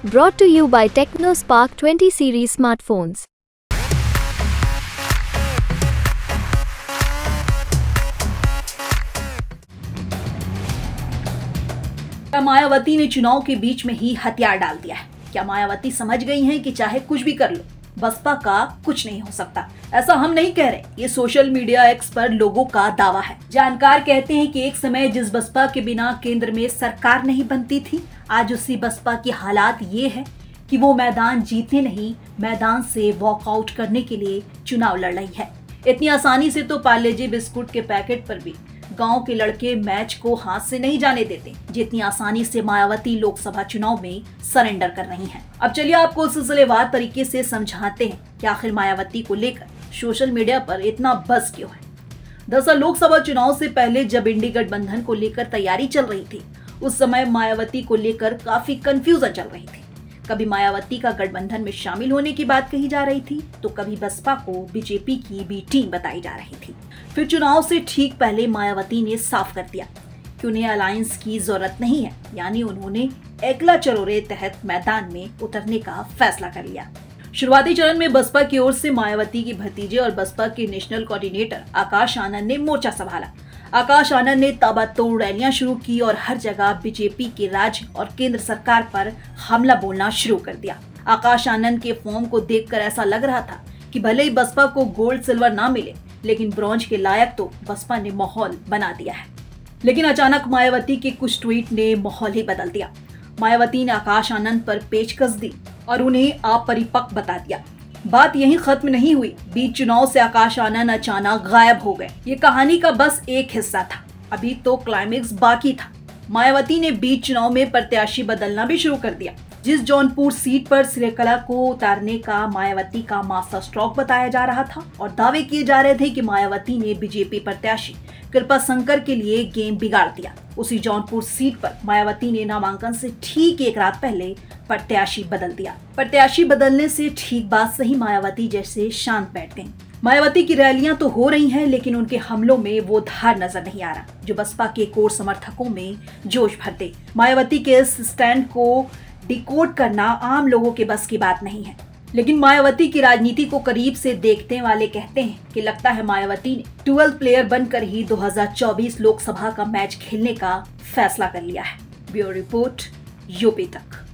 Brought to you by TechnoSpark 20 series smartphones. क्या मायावती ने चुनाव के बीच में ही हथियार डाल दिया है? क्या मायावती समझ गई हैं कि चाहे कुछ भी कर लो, बसपा का कुछ नहीं हो सकता? ऐसा हम नहीं कह रहे, ये सोशल मीडिया एक्स पर लोगों का दावा है। जानकार कहते हैं कि एक समय जिस बसपा के बिना केंद्र में सरकार नहीं बनती थी, आज उसी बसपा की हालात ये है कि वो मैदान जीतने नहीं, मैदान से वॉकआउट करने के लिए चुनाव लड़ रही है। इतनी आसानी से तो पार्ले-जी बिस्कुट के पैकेट पर भी गांव के लड़के मैच को हाथ से नहीं जाने देते, जितनी आसानी से मायावती लोकसभा चुनाव में सरेंडर कर रही हैं। अब चलिए आपको सिलसिलेवार तरीके से समझाते हैं कि आखिर मायावती को लेकर सोशल मीडिया पर इतना बज़ क्यों है। दरअसल लोकसभा चुनाव से पहले जब इंडी गठबंधन को लेकर तैयारी चल रही थी, उस समय मायावती को लेकर काफी कंफ्यूजन चल रही थी। कभी मायावती का गठबंधन में शामिल होने की बात कही जा रही थी, तो कभी बसपा को बीजेपी की बी टीम बताई जा रही थी। फिर चुनाव से ठीक पहले मायावती ने साफ कर दिया कि उन्हें अलायंस की जरूरत नहीं है, यानी उन्होंने एकला चरोरे तहत मैदान में उतरने का फैसला कर लिया। शुरुआती चरण में बसपा की ओर से मायावती की भतीजे और बसपा के नेशनल कोऑर्डिनेटर आकाश आनंद ने मोर्चा संभाला। आकाश आनंद ने ताबड़तोड़ रैलियां शुरू की और हर जगह बीजेपी के राज्य और केंद्र सरकार पर हमला बोलना शुरू कर दिया। आकाश आनंद के फॉर्म को देखकर ऐसा लग रहा था कि भले ही बसपा को गोल्ड सिल्वर ना मिले, लेकिन ब्रॉन्ज के लायक तो बसपा ने माहौल बना दिया है। लेकिन अचानक मायावती के कुछ ट्वीट ने माहौल ही बदल दिया। मायावती ने आकाश आनंद पर पेचकस दी और उन्हें अपरिपक्व बता दिया। बात यहीं खत्म नहीं हुई। बीच चुनाव से आकाश आनंद अचानक गायब हो गए। ये कहानी का बस एक हिस्सा था, अभी तो क्लाइमेक्स बाकी था। मायावती ने बीच चुनाव में प्रत्याशी बदलना भी शुरू कर दिया। जिस जौनपुर सीट पर श्रीकला को उतारने का मायावती का मास्टर स्ट्रोक बताया जा रहा था और दावे किए जा रहे थे कि मायावती ने बीजेपी प्रत्याशी कृपा शंकर के लिए गेम बिगाड़ दिया, उसी जौनपुर सीट पर मायावती ने नामांकन से ठीक एक रात पहले प्रत्याशी बदल दिया। प्रत्याशी बदलने से ठीक बात सही मायावती जैसे शांत बैठ गईं। मायावती की रैलियां तो हो रही हैं, लेकिन उनके हमलों में वो धार नजर नहीं आ रहा जो बसपा के कोर समर्थकों में जोश भर दे। मायावती के इस स्टैंड को डिकोड करना आम लोगों के बस की बात नहीं है, लेकिन मायावती की राजनीति को करीब से देखने वाले कहते हैं कि लगता है मायावती ने 12th प्लेयर बनकर ही 2024 लोकसभा का मैच खेलने का फैसला कर लिया है। ब्यूरो रिपोर्ट, यूपी तक।